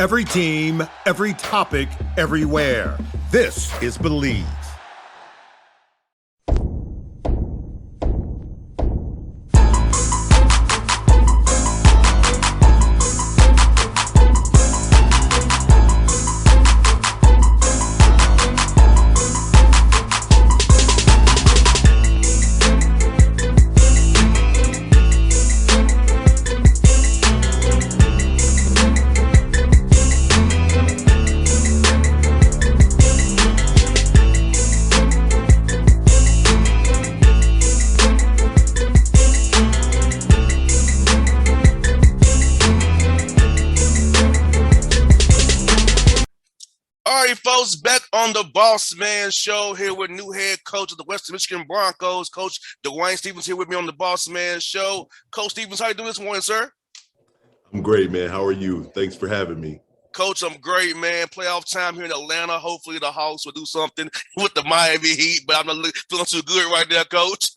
Every team, every topic, everywhere. This is Believe. All right, folks, back on the Bossman Show here with new head coach of the Western Michigan Broncos, Coach Dwayne Stevens here with me on the Bossman Show. Coach Stevens, how you doing this morning, sir? I'm great, man. How are you? Thanks for having me. Coach, I'm great, man. Playoff time here in Atlanta. Hopefully the Hawks will do something with the Miami Heat, but I'm not feeling too good right now, Coach.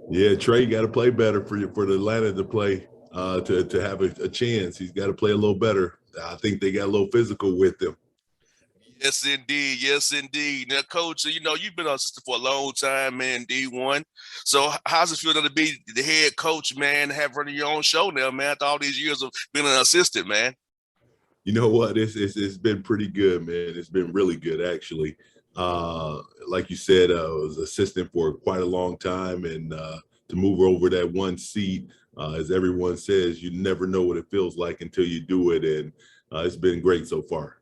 Yeah, Trey got to play better for the Atlanta to play to have a chance. He's got to play a little better. I think they got a little physical with them. Yes, indeed. Yes, indeed. Now, Coach, you know, you've been an assistant for a long time, man, D1. So how's it feel to be the head coach, man, have running your own show now, man, after all these years of being an assistant, man? You know what? It's been pretty good, man. It's been really good, actually. Like you said, I was assistant for quite a long time, and to move over that one seat, as everyone says, you never know what it feels like until you do it, and it's been great so far.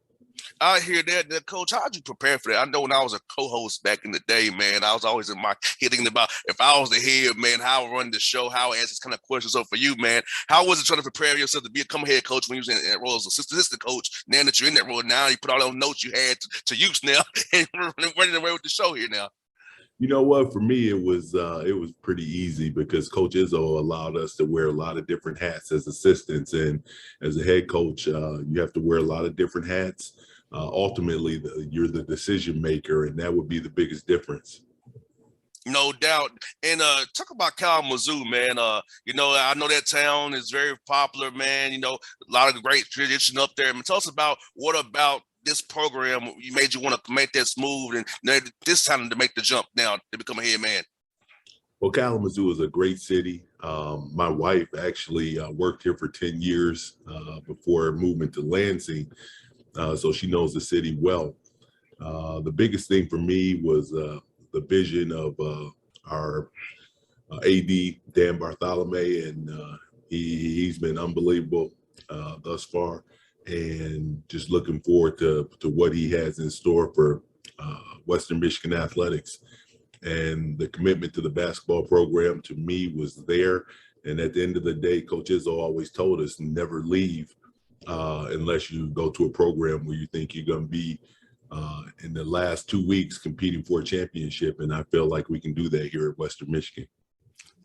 I hear that, Coach. How'd you prepare for that? I know when I was a co-host back in the day, man, I was always in my head thinking about if I was the head, man, how I run the show, how I ask this kind of questions. So for you, man, how was it trying to prepare yourself to become a head coach when you was in that role as assistant coach? Now that you're in that role now, you put all those notes you had to use now and running away with the show here now. You know what? For me, it was pretty easy because Coach Izzo allowed us to wear a lot of different hats as assistants, and as a head coach, you have to wear a lot of different hats. Ultimately, you're the decision maker, and that would be the biggest difference. No doubt. And talk about Kalamazoo, man. You know, I know that town is very popular, man. You know, a lot of great tradition up there. I mean, tell us about what about this program you made you want to make that smooth and this time to make the jump now to become a head man. Well, Kalamazoo is a great city. My wife actually worked here for 10 years before moving to Lansing, so she knows the city well. The biggest thing for me was the vision of our AD, Dan Bartholomew, and he's been unbelievable thus far. And just looking forward to what he has in store for Western Michigan athletics. And the commitment to the basketball program to me was there. And at the end of the day, Coach Izzo always told us never leave unless you go to a program where you think you're going to be in the last 2 weeks competing for a championship. And I feel like we can do that here at Western Michigan.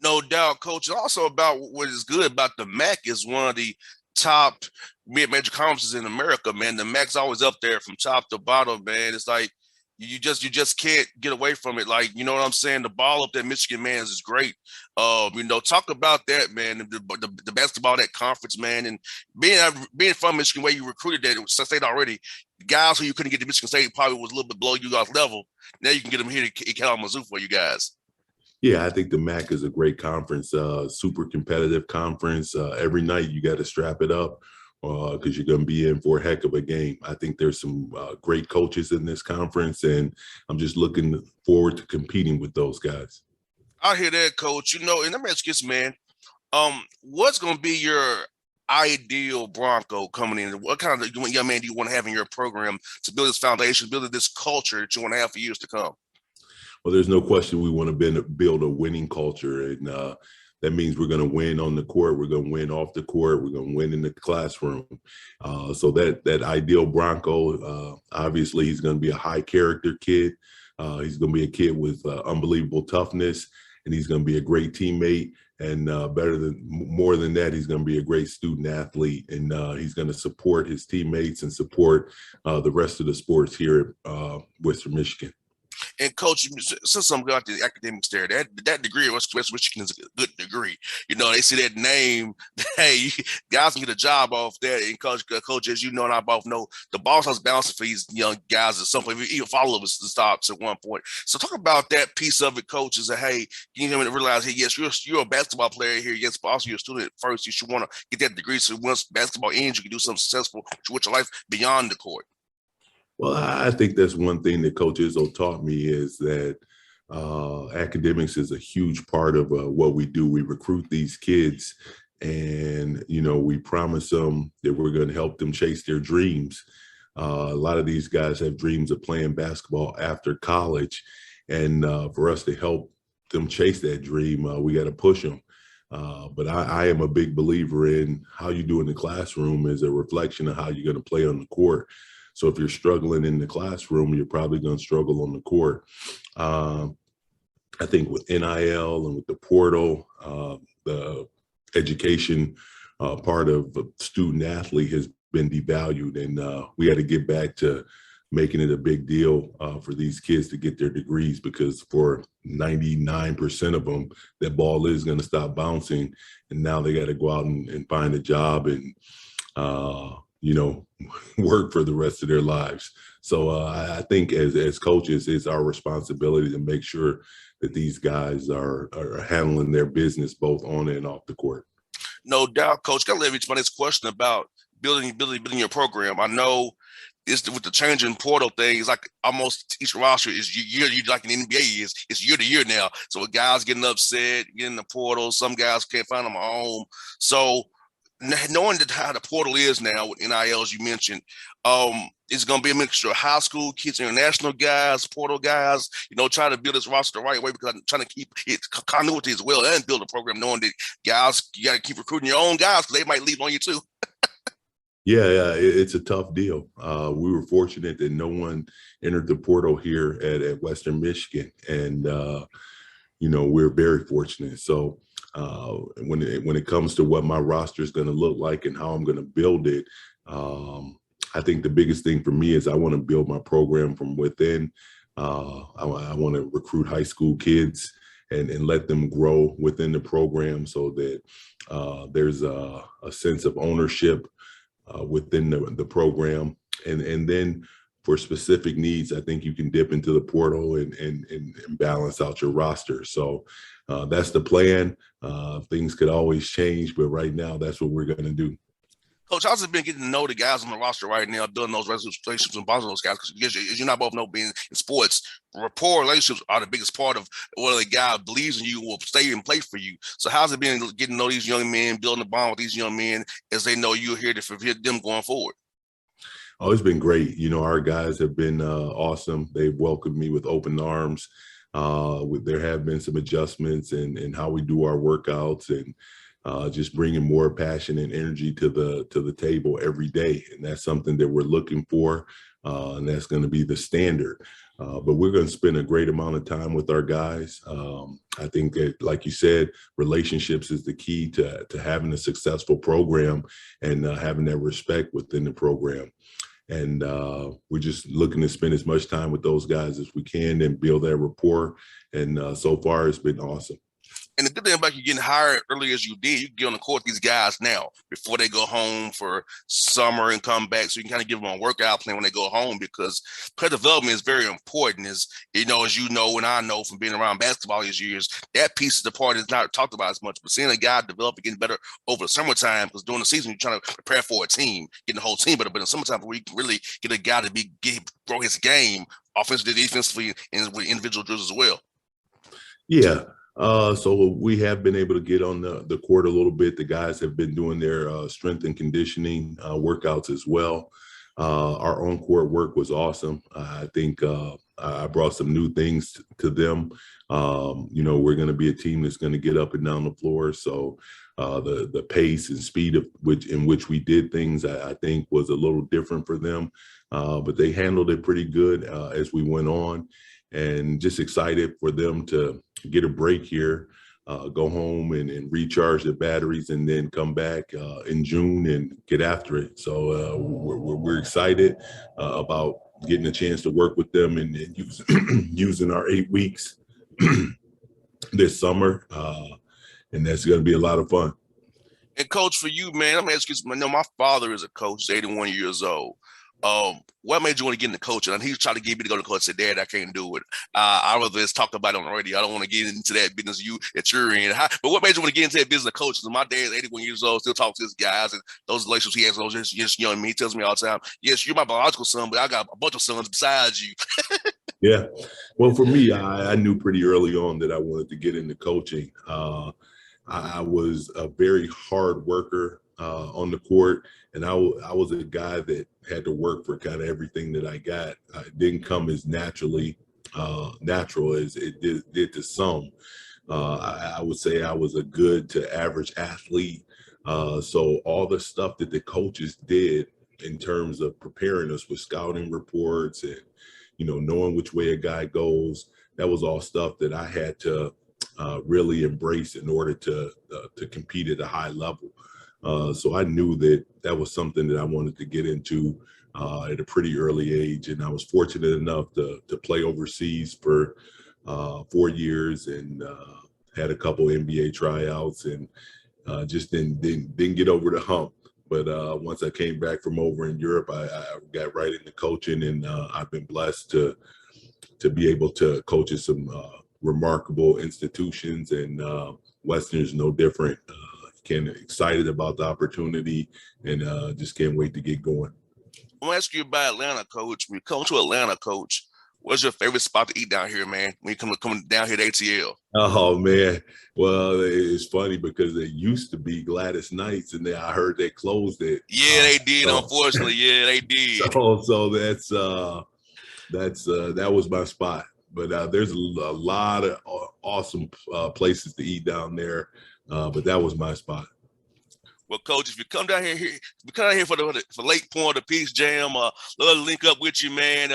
No doubt, Coach. Also about what is good about the MAC is one of the top mid-major conferences in America, man. The MAC's always up there from top to bottom, man. It's like you just can't get away from it. Like, you know what I'm saying? The ball up there, Michigan, man, is great. You know, talk about that, man. The basketball that conference, man, and being from Michigan, where you recruited that state already, guys who you couldn't get to Michigan State probably was a little bit below you guys' level. Now you can get them here in Kalamazoo for you guys. Yeah, I think the MAC is a great conference, super competitive conference. Every night you got to strap it up because you're going to be in for a heck of a game. I think there's some great coaches in this conference, and I'm just looking forward to competing with those guys. I hear that, Coach. You know, and let me ask you this, man. What's going to be your ideal Bronco coming in? What kind of young man do you want to have in your program to build this foundation, build this culture that you want to have for years to come? Well, there's no question we want to build a winning culture, and that means we're going to win on the court, we're going to win off the court, we're going to win in the classroom. So that ideal Bronco, obviously he's going to be a high character kid. He's going to be a kid with unbelievable toughness, and he's going to be a great teammate. And more than that, he's going to be a great student athlete, and he's going to support his teammates and support the rest of the sports here at Western Michigan. And coach, you said something about the academics there. That degree, West Michigan, is a good degree. You know, they see that name. Hey, guys can get a job off that. And coach, as you know, and I both know, the boss has bouncing for these young guys at some point. Even follow us to stops at one point. So talk about that piece of it, coach. Is that hey, you need to realize, hey, yes, you're a basketball player here. Yes, but also you're a student first. You should want to get that degree so once basketball ends, you can do something successful with your life beyond the court. Well, I think that's one thing that Coach Izzo taught me is that academics is a huge part of what we do. We recruit these kids and, you know, we promise them that we're going to help them chase their dreams. A lot of these guys have dreams of playing basketball after college. And for us to help them chase that dream, we got to push them. But I am a big believer in how you do in the classroom is a reflection of how you're going to play on the court. So if you're struggling in the classroom, you're probably going to struggle on the court. I think with NIL and with the portal, the education part of a student athlete has been devalued, and we had to get back to making it a big deal for these kids to get their degrees, because for 99% of them, that ball is going to stop bouncing, and now they got to go out and find a job and you know, work for the rest of their lives. So I think as coaches, it's our responsibility to make sure that these guys are handling their business both on and off the court. No doubt, coach. Got to let everybody this question about building your program. I know it's with the changing portal thing. It's like almost each roster is year like an NBA is. It's year to year now. So with guys getting upset, getting the portal, some guys can't find them a home. So knowing how the portal is now with NIL, as you mentioned, it's going to be a mixture of high school kids, international guys, portal guys, you know, trying to build this roster the right way, because I'm trying to keep it continuity as well and build a program knowing that guys, you got to keep recruiting your own guys because they might leave on you too. Yeah, it's a tough deal. We were fortunate that no one entered the portal here at Western Michigan, and you know, we're very fortunate. So when it comes to what my roster is going to look like and how I'm going to build it, I think the biggest thing for me is I want to build my program from within. I want to recruit high school kids and let them grow within the program so that there's a sense of ownership within the program. And then for specific needs, I think you can dip into the portal and balance out your roster. So that's the plan. Things could always change, but right now that's what we're going to do. Coach, how's it been getting to know the guys on the roster right now, building those relationships and bonding those guys? Because as you and I both know, being in sports, rapport relationships are the biggest part of whether the guy believes in you will stay and play for you. So how's it been getting to know these young men, building a bond with these young men as they know you're here to fulfill them going forward? Oh, it's been great. You know, our guys have been awesome. They've welcomed me with open arms. There have been some adjustments in how we do our workouts and just bringing more passion and energy to the table every day. And that's something that we're looking for, and that's going to be the standard. But we're going to spend a great amount of time with our guys. I think that, like you said, relationships is the key to having a successful program and having that respect within the program. And we're just looking to spend as much time with those guys as we can and build that rapport. And so far, it's been awesome. And the good thing about you getting hired early as you did, you can get on the court with these guys now before they go home for summer and come back. So you can kind of give them a workout plan when they go home, because player development is very important. As you know, and I know from being around basketball these years, that piece of the part is not talked about as much. But seeing a guy develop and getting better over the summertime, because during the season, you're trying to prepare for a team, getting the whole team better. But in the summertime, where you can really get a guy to grow his game offensively, defensively, and with individual drills as well. Yeah. So we have been able to get on the court a little bit. The guys have been doing their strength and conditioning workouts as well. Our on-court work was awesome. I think I brought some new things to them. You know, we're going to be a team that's going to get up and down the floor. So the pace and speed in which we did things, I think was a little different for them. But they handled it pretty good as we went on. And just excited for them to get a break here, go home and recharge their batteries, and then come back in June and get after it. So we're excited about getting a chance to work with them and using our 8 weeks this summer. And that's going to be a lot of fun. And coach, for you, man, I'm asking you, I know my father is a coach, he's 81 years old. What made you want to get into coaching? And he was trying to get me to go to coach. I said, Dad, I can't do it. I rather just talk about it on the radio. I don't want to get into that business that you're in. But what made you want to get into that business of coaching? My dad's 81 years old, still talks to his guys, and those relationships he has with those just young men. He tells me all the time, yes, you're my biological son, but I got a bunch of sons besides you. Yeah. Well, for me, I knew pretty early on that I wanted to get into coaching. I was a very hard worker on the court, and I was a guy that had to work for kind of everything that I got. It didn't come as natural as it did to some. I would say I was a good to average athlete. So all the stuff that the coaches did in terms of preparing us with scouting reports and, knowing which way a guy goes, that was all stuff that I had to really embrace in order to compete at a high level. So I knew that was something that I wanted to get into at a pretty early age. And I was fortunate enough to play overseas for 4 years and had a couple NBA tryouts and just didn't get over the hump. But once I came back from over in Europe, I got right into coaching, and I've been blessed to be able to coach at some remarkable institutions, and Western's no different. Excited about the opportunity, and just can't wait to get going. I'm gonna ask you about Atlanta, coach. When you come to Atlanta, coach, what's your favorite spot to eat down here, man? When you come down here to ATL? Oh man, well, it's funny because it used to be Gladys Knights, and then I heard they closed it. Yeah, they did. Unfortunately, yeah, they did. So that was my spot. But there's a lot of awesome places to eat down there. But that was my spot. Well, coach, if you come down here, for Lake Point, the Peace Jam, love to link up with you, man.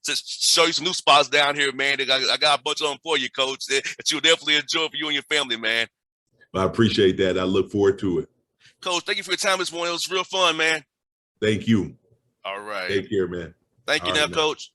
Just show you some new spots down here, man. I got a bunch of them for you, coach, that you'll definitely enjoy for you and your family, man. I appreciate that. I look forward to it. Coach, thank you for your time this morning. It was real fun, man. Thank you. All right. Take care, man. Thank you now, coach.